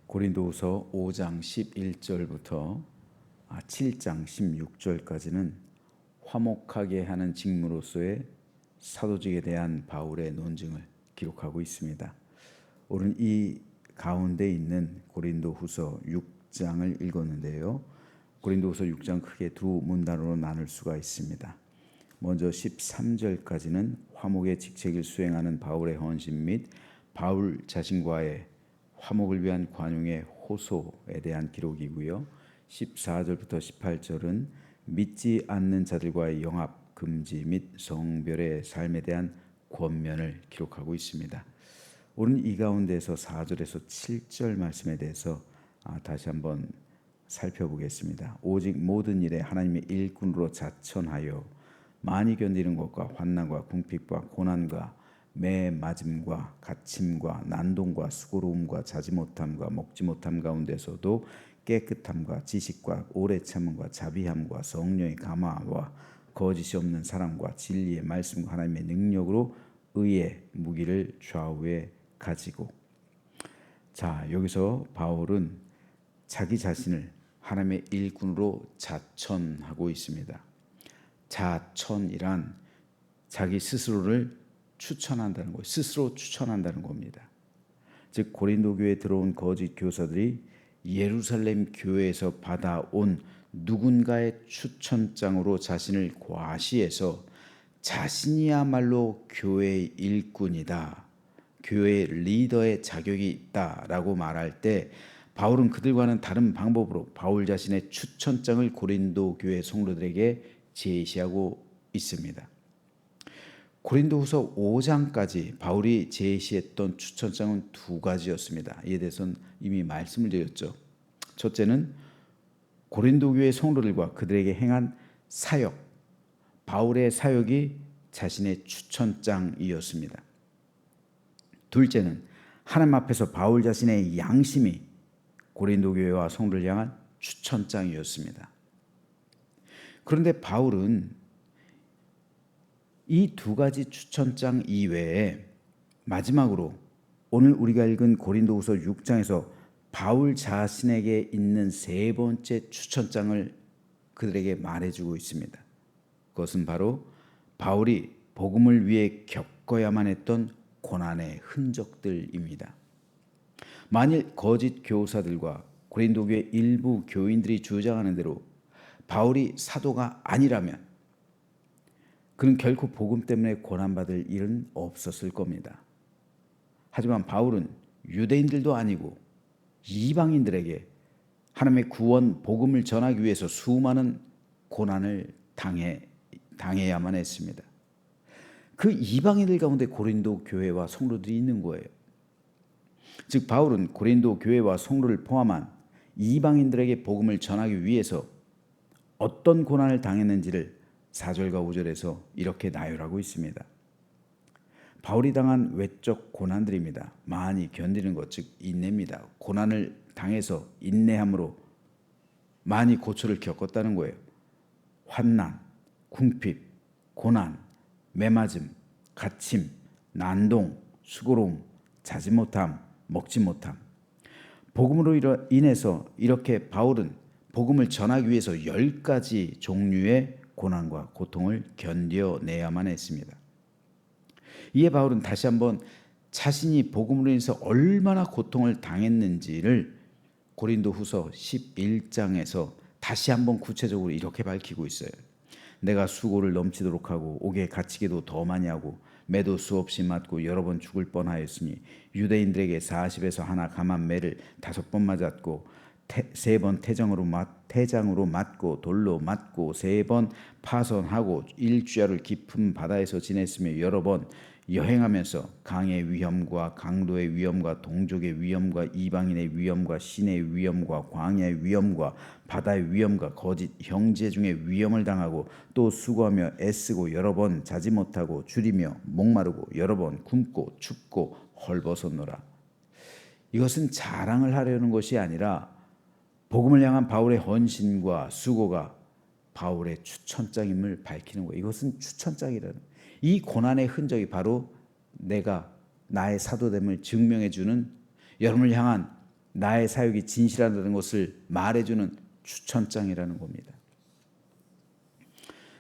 고린도후서 5장 11절부터 7장 16절까지는 화목하게 하는 직무로서의 사도직에 대한 바울의 논증을 기록하고 있습니다. 오늘 이 가운데 있는 고린도후서 6장을 읽었는데요. 고린도후서 6장 크게 두 문단으로 나눌 수가 있습니다. 먼저 13절까지는 화목의 직책을 수행하는 바울의 헌신 및 바울 자신과의 화목을 위한 관용의 호소에 대한 기록이고요. 14절부터 18절은 믿지 않는 자들과의 영합 금지 및 성별의 삶에 대한 권면을 기록하고 있습니다. 오늘 이 가운데서 4절에서 7절 말씀에 대해서 다시 한번 살펴보겠습니다. 오직 모든 일에 하나님의 일꾼으로 자천하여 많이 견디는 것과 환난과 궁핍과 고난과 매 맞음과 갇힘과 난동과 수고로움과 자지 못함과 먹지 못함 가운데서도 깨끗함과 지식과 오래 참음과 자비함과 성령의 감화와 거짓이 없는 사랑과 진리의 말씀과 하나님의 능력으로 의의 무기를 좌우에 가지고. 여기서 바울은 자기 자신을 하나님의 일꾼으로 자천하고 있습니다. 자천이란 자기 스스로를 추천한다는 거예요. 스스로 추천한다는 겁니다. 즉 고린도 교회에 들어온 거짓 교사들이 예루살렘 교회에서 받아온 누군가의 추천장으로 자신을 과시해서 자신이야말로 교회의 일꾼이다, 교회의 리더의 자격이 있다라고 말할 때 바울은 그들과는 다른 방법으로 바울 자신의 추천장을 고린도 교회 성도들에게 제시하고 있습니다. 고린도후서 5장까지 바울이 제시했던 추천장은 두 가지였습니다. 이에 대해서는 이미 말씀을 드렸죠. 첫째는 고린도 교회 성도들과 그들에게 행한 사역, 바울의 사역이 자신의 추천장이었습니다. 둘째는 하나님 앞에서 바울 자신의 양심이 고린도 교회와 성도를 향한 추천장이었습니다. 그런데 바울은 이 두 가지 추천장 이외에 마지막으로 오늘 우리가 읽은 고린도후서 6장에서 바울 자신에게 있는 세 번째 추천장을 그들에게 말해주고 있습니다. 그것은 바로 바울이 복음을 위해 겪어야만 했던 고난의 흔적들입니다. 만일 거짓 교사들과 고린도 교회 일부 교인들이 주장하는 대로 바울이 사도가 아니라면 그는 결코 복음 때문에 고난받을 일은 없었을 겁니다. 하지만 바울은 유대인들도 아니고 이방인들에게 하나님의 구원 복음을 전하기 위해서 수많은 고난을 당해야만 했습니다. 그 이방인들 가운데 고린도 교회와 성도들이 있는 거예요. 즉 바울은 고린도 교회와 성도를 포함한 이방인들에게 복음을 전하기 위해서 어떤 고난을 당했는지를 4절과 5절에서 이렇게 나열하고 있습니다. 바울이 당한 외적 고난들입니다. 많이 견디는 것, 즉 인내입니다. 고난을 당해서 인내함으로 많이 고초를 겪었다는 거예요. 환난, 궁핍, 고난, 매맞음, 갇힘, 난동, 수고로움, 자지 못함, 먹지 못함. 복음으로 인해서 이렇게 바울은 복음을 전하기 위해서 10가지 종류의 고난과 고통을 견뎌내야만 했습니다. 이에 바울은 다시 한번 자신이 복음으로 인해서 얼마나 고통을 당했는지를 고린도후서 11장에서 다시 한번 구체적으로 이렇게 밝히고 있어요. 내가 수고를 넘치도록 하고 옥에 갇히기도 더 많이 하고 매도 수없이 맞고 여러 번 죽을 뻔하였으니 유대인들에게 40에서 하나 감한 매를 5번 맞았고 3번 태장으로 맞고 돌로 맞고 3번 파선하고 일주야를 깊은 바다에서 지냈으며 여러 번 여행하면서 강의 위험과 강도의 위험과 동족의 위험과 이방인의 위험과 신의 위험과 광야의 위험과 바다의 위험과 거짓 형제 중에 위험을 당하고 또 수고하며 애쓰고 여러 번 자지 못하고 줄이며 목마르고 여러 번 굶고 춥고 헐벗었노라. 이것은 자랑을 하려는 것이 아니라 복음을 향한 바울의 헌신과 수고가 바울의 추천장임을 밝히는 거예요. 이것은 추천장이라는, 이 고난의 흔적이 바로 내가 나의 사도됨을 증명해 주는 여러분을 향한 나의 사역이 진실하다는 것을 말해주는 추천장이라는 겁니다.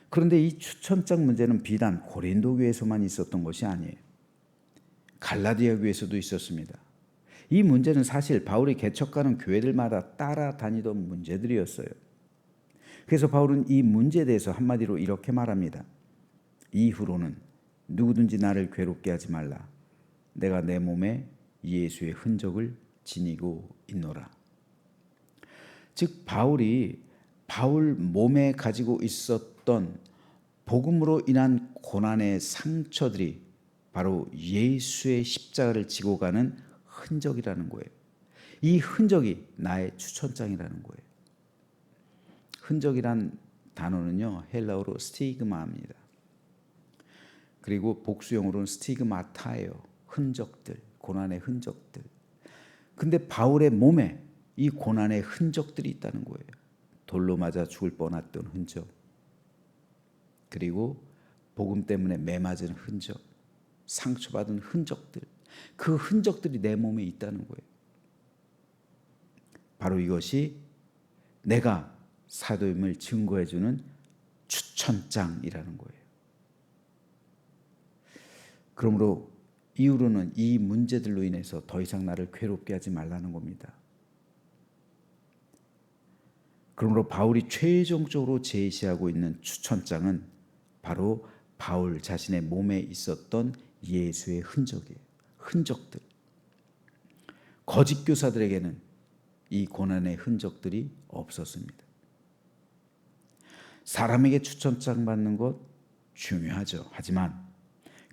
그런데 이 추천장 문제는 비단 고린도 교회에서만 있었던 것이 아니에요. 갈라디아 교회에서도 있었습니다. 이 문제는 사실 바울이 개척하는 교회들마다 따라다니던 문제들이었어요. 그래서 바울은 이 문제에 대해서 한마디로 이렇게 말합니다. 이후로는 누구든지 나를 괴롭게 하지 말라. 내가 내 몸에 예수의 흔적을 지니고 있노라. 즉 바울 몸에 가지고 있었던 복음으로 인한 고난의 상처들이 바로 예수의 십자가를 지고 가는 흔적이라는 거예요. 이 흔적이 나의 추천장이라는 거예요. 흔적이란 단어는요, 헬라어로 스티그마입니다. 그리고 복수형으로는 스티그마타예요. 흔적들, 고난의 흔적들. 근데 바울의 몸에 이 고난의 흔적들이 있다는 거예요. 돌로 맞아 죽을 뻔했던 흔적, 그리고 복음 때문에 매 맞은 흔적, 상처받은 흔적들, 그 흔적들이 내 몸에 있다는 거예요. 바로 이것이 내가 사도임을 증거해주는 추천장이라는 거예요. 그러므로 이후로는 이 문제들로 인해서 더 이상 나를 괴롭게 하지 말라는 겁니다. 그러므로 바울이 최종적으로 제시하고 있는 추천장은 바로 바울 자신의 몸에 있었던 예수의 흔적이에요. 흔적들. 거짓 교사들에게는 이 고난의 흔적들이 없었습니다. 사람에게 추천장 받는 것 중요하죠. 하지만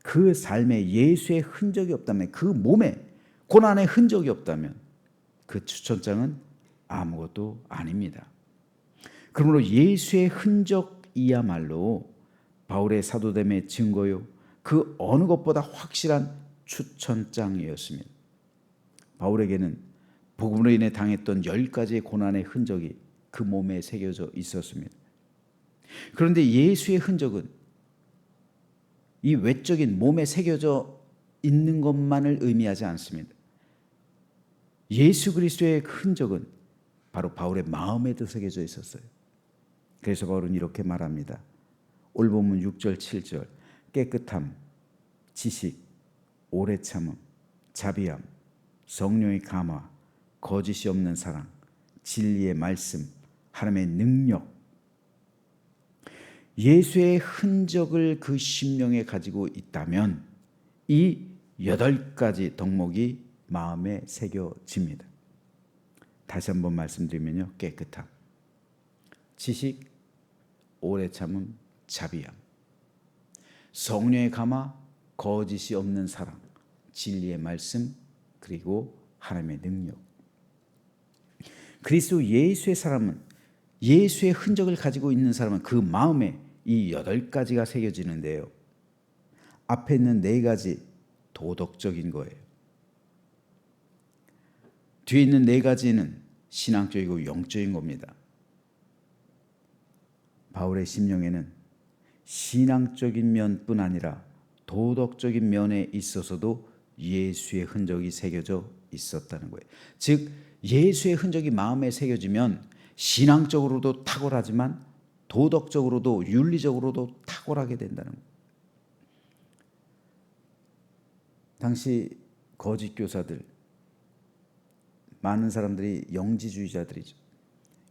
그 삶에 예수의 흔적이 없다면, 그 몸에 고난의 흔적이 없다면 그 추천장은 아무것도 아닙니다. 그러므로 예수의 흔적이야말로 바울의 사도됨의 증거요, 그 어느 것보다 확실한 추천장이었습니다. 바울에게는 복음으로 인해 당했던 10가지의 고난의 흔적이 그 몸에 새겨져 있었습니다. 그런데 예수의 흔적은 이 외적인 몸에 새겨져 있는 것만을 의미하지 않습니다. 예수 그리스도의 흔적은 바로 바울의 마음에도 새겨져 있었어요. 그래서 바울은 이렇게 말합니다. 오늘 본문 6절 7절 깨끗함, 지식, 오래 참음, 자비함, 성령의 감화, 거짓이 없는 사랑, 진리의 말씀, 하나님의 능력, 예수의 흔적을 그 심령에 가지고 있다면 이 8가지 덕목이 마음에 새겨집니다. 다시 한번 말씀드리면요, 깨끗함, 지식, 오래 참음, 자비함, 성령의 감화, 거짓이 없는 사랑, 진리의 말씀, 그리고 하나님의 능력. 그리스도 예수의 사람은, 예수의 흔적을 가지고 있는 사람은 그 마음에 이 8가지가 새겨지는데요, 앞에 있는 4가지 도덕적인 거예요. 뒤에 있는 4가지는 신앙적이고 영적인 겁니다. 바울의 심령에는 신앙적인 면뿐 아니라 도덕적인 면에 있어서도 예수의 흔적이 새겨져 있었다는 거예요. 즉 예수의 흔적이 마음에 새겨지면 신앙적으로도 탁월하지만 도덕적으로도 윤리적으로도 탁월하게 된다는 거예요. 당시 거짓 교사들, 많은 사람들이 영지주의자들이죠.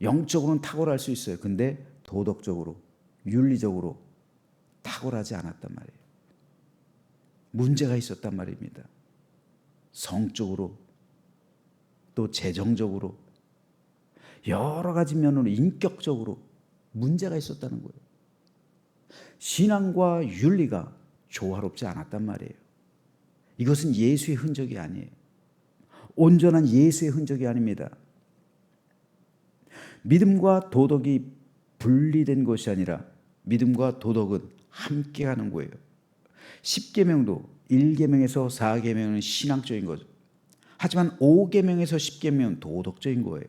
영적으로는 탁월할 수 있어요. 근데 도덕적으로, 윤리적으로 탁월하지 않았단 말이에요. 문제가 있었단 말입니다. 성적으로, 또 재정적으로, 여러 가지 면으로 인격적으로 문제가 있었다는 거예요. 신앙과 윤리가 조화롭지 않았단 말이에요. 이것은 예수의 흔적이 아니에요. 온전한 예수의 흔적이 아닙니다. 믿음과 도덕이 분리된 것이 아니라 믿음과 도덕은 함께 가는 거예요. 10계명도 1계명에서 4계명은 신앙적인 거죠. 하지만 5계명에서 10계명은 도덕적인 거예요.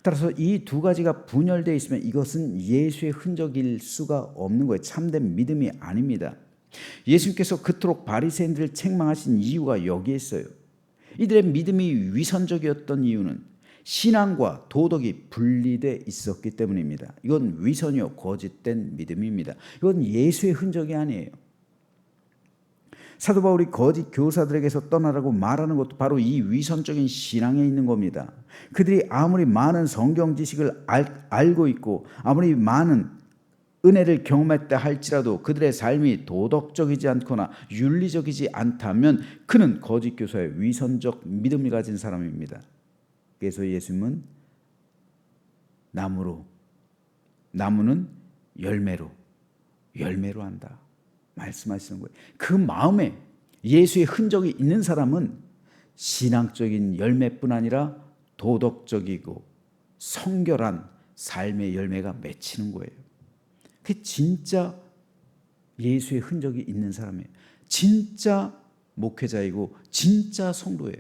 따라서 이 2가지가 분열되어 있으면 이것은 예수의 흔적일 수가 없는 거예요. 참된 믿음이 아닙니다. 예수님께서 그토록 바리새인들을 책망하신 이유가 여기에 있어요. 이들의 믿음이 위선적이었던 이유는 신앙과 도덕이 분리돼 있었기 때문입니다. 이건 위선이요, 거짓된 믿음입니다. 이건 예수의 흔적이 아니에요. 사도 바울이 거짓 교사들에게서 떠나라고 말하는 것도 바로 이 위선적인 신앙에 있는 겁니다. 그들이 아무리 많은 성경 지식을 알고 있고 아무리 많은 은혜를 경험했다 할지라도 그들의 삶이 도덕적이지 않거나 윤리적이지 않다면 그는 거짓 교사의 위선적 믿음을 가진 사람입니다. 그래서 예수님은 나무는 열매로 한다 말씀하시는 거예요. 그 마음에 예수의 흔적이 있는 사람은 신앙적인 열매뿐 아니라 도덕적이고 성결한 삶의 열매가 맺히는 거예요. 그게 진짜 예수의 흔적이 있는 사람이에요. 진짜 목회자이고 진짜 성도예요.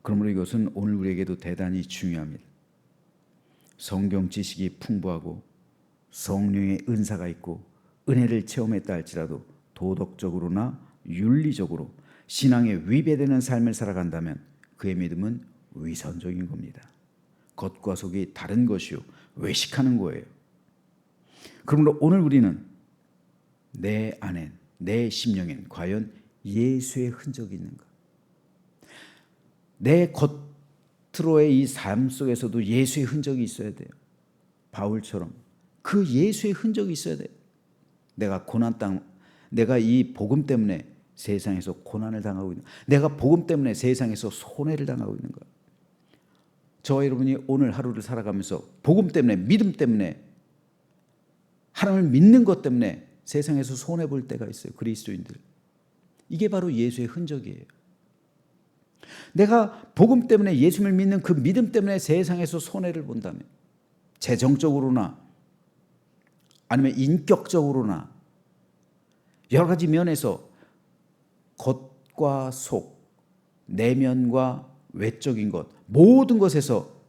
그러므로 이것은 오늘 우리에게도 대단히 중요합니다. 성경 지식이 풍부하고 성령의 은사가 있고 은혜를 체험했다 할지라도 도덕적으로나 윤리적으로 신앙에 위배되는 삶을 살아간다면 그의 믿음은 위선적인 겁니다. 겉과 속이 다른 것이요 외식하는 거예요. 그러므로 오늘 우리는 내 안엔, 내 심령엔 과연 예수의 흔적이 있는가? 내 겉으로의 이 삶 속에서도 예수의 흔적이 있어야 돼요. 바울처럼 그 예수의 흔적이 있어야 돼요. 내가 이 복음 때문에 세상에서 고난을 당하고 있는, 내가 복음 때문에 세상에서 손해를 당하고 있는 거야. 저와 여러분이 오늘 하루를 살아가면서 복음 때문에, 믿음 때문에, 하나님을 믿는 것 때문에 세상에서 손해 볼 때가 있어요. 그리스도인들. 이게 바로 예수의 흔적이에요. 내가 복음 때문에, 예수를 믿는 그 믿음 때문에 세상에서 손해를 본다면, 재정적으로나 아니면 인격적으로나 여러 가지 면에서 겉과 속, 내면과 외적인 것, 모든 것에서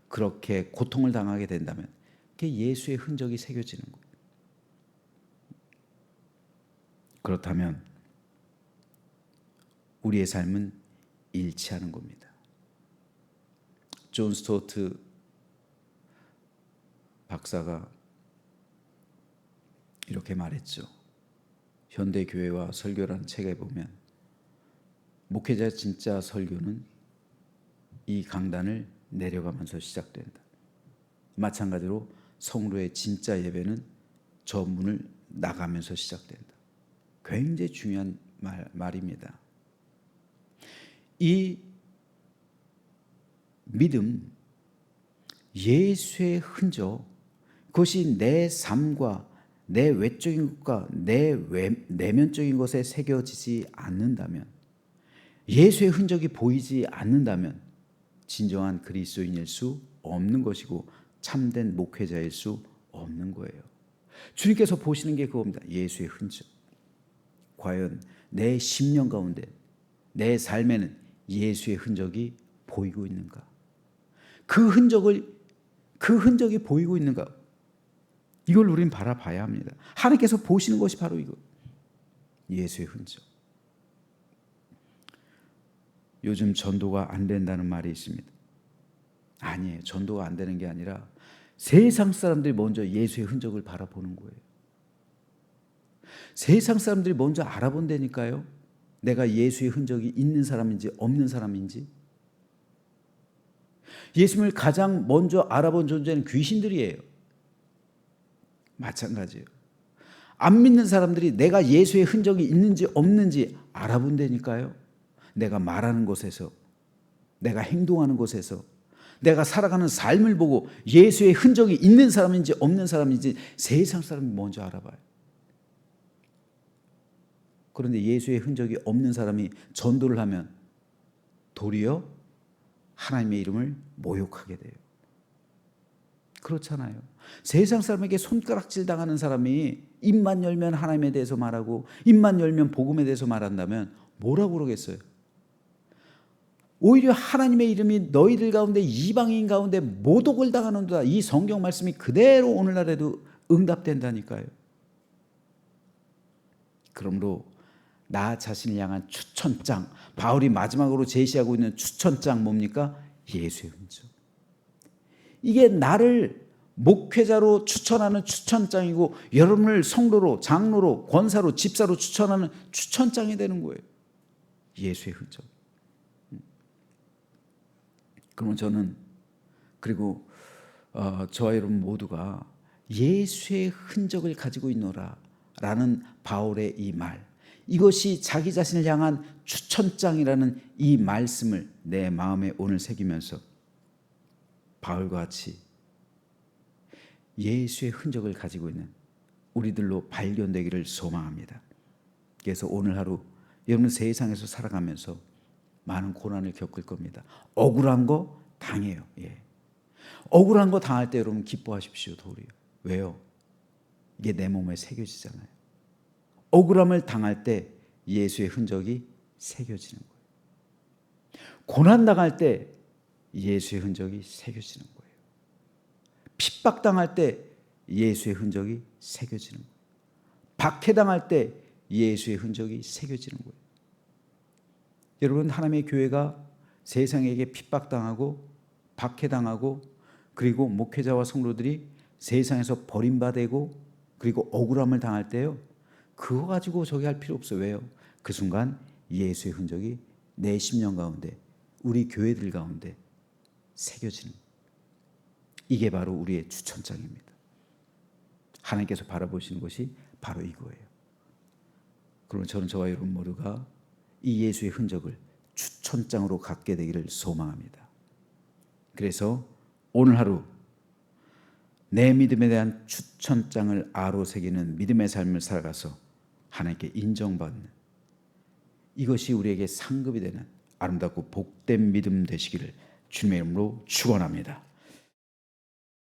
그렇게 고통을 당하게 된다면 그게 예수의 흔적이 새겨지는 거예요. 그렇다면 우리의 삶은 일치하는 겁니다. 존 스토트 박사가 이렇게 말했죠. 현대교회와 설교라는 책에 보면 목회자 진짜 설교는 이 강단을 내려가면서 시작된다. 마찬가지로 성도의 진짜 예배는 저 문을 나가면서 시작된다. 굉장히 중요한 말입니다. 이 믿음, 예수의 흔적, 그것이 내 삶과 내 외적인 것과 내 내면적인 것에 새겨지지 않는다면, 예수의 흔적이 보이지 않는다면 진정한 그리스도인일 수 없는 것이고 참된 목회자일 수 없는 거예요. 주님께서 보시는 게 그겁니다. 예수의 흔적. 과연 내 심령 가운데, 내 삶에는 예수의 흔적이 보이고 있는가? 그 흔적이 보이고 있는가? 이걸 우리는 바라봐야 합니다. 하나님께서 보시는 것이 바로 이거, 예수의 흔적. 요즘 전도가 안 된다는 말이 있습니다. 아니에요. 전도가 안 되는 게 아니라 세상 사람들이 먼저 예수의 흔적을 바라보는 거예요. 세상 사람들이 먼저 알아본다니까요. 내가 예수의 흔적이 있는 사람인지 없는 사람인지. 예수님을 가장 먼저 알아본 존재는 귀신들이에요. 마찬가지예요. 안 믿는 사람들이 내가 예수의 흔적이 있는지 없는지 알아본다니까요. 내가 말하는 곳에서, 내가 행동하는 곳에서, 내가 살아가는 삶을 보고 예수의 흔적이 있는 사람인지 없는 사람인지 세상 사람이 먼저 알아봐요. 그런데 예수의 흔적이 없는 사람이 전도를 하면 도리어 하나님의 이름을 모욕하게 돼요. 그렇잖아요. 세상 사람에게 손가락질 당하는 사람이 입만 열면 하나님에 대해서 말하고 입만 열면 복음에 대해서 말한다면 뭐라고 그러겠어요? 오히려 하나님의 이름이 너희들 가운데, 이방인 가운데 모독을 당하는도다. 이 성경 말씀이 그대로 오늘날에도 응답된다니까요. 그러므로 나 자신을 향한 추천장, 바울이 마지막으로 제시하고 있는 추천장 뭡니까? 예수의 흔적. 이게 나를 목회자로 추천하는 추천장이고 여러분을 성도로, 장로로, 권사로, 집사로 추천하는 추천장이 되는 거예요. 예수의 흔적. 그러면 저는 그리고 저와 여러분 모두가 예수의 흔적을 가지고 있노라 라는 바울의 이 말, 이것이 자기 자신을 향한 추천장이라는 이 말씀을 내 마음에 오늘 새기면서 바울과 같이 예수의 흔적을 가지고 있는 우리들로 발견되기를 소망합니다. 그래서 오늘 하루 여러분 세상에서 살아가면서 많은 고난을 겪을 겁니다. 억울한 거 당해요. 예. 억울한 거 당할 때 여러분 기뻐하십시오. 도리어. 왜요? 이게 내 몸에 새겨지잖아요. 억울함을 당할 때 예수의 흔적이 새겨지는 거예요. 고난 당할 때 예수의 흔적이 새겨지는 거예요. 핍박당할 때 예수의 흔적이 새겨지는 거예요. 박해당할 때 예수의 흔적이 새겨지는 거예요. 여러분, 하나님의 교회가 세상에게 핍박당하고 박해당하고 그리고 목회자와 성도들이 세상에서 버림받고 그리고 억울함을 당할 때요, 그거 가지고 저기 할 필요 없어요. 왜요? 그 순간 예수의 흔적이 내 심령 가운데, 우리 교회들 가운데 새겨지는 거예요. 이게 바로 우리의 추천장입니다. 하나님께서 바라보시는 것이 바로 이거예요. 그러면 저는 저와 여러분 모두가 이 예수의 흔적을 추천장으로 갖게 되기를 소망합니다. 그래서 오늘 하루 내 믿음에 대한 추천장을 아로새기는 믿음의 삶을 살아가서 하나님께 인정받는, 이것이 우리에게 상급이 되는 아름답고 복된 믿음 되시기를 주님의 이름으로 축원합니다.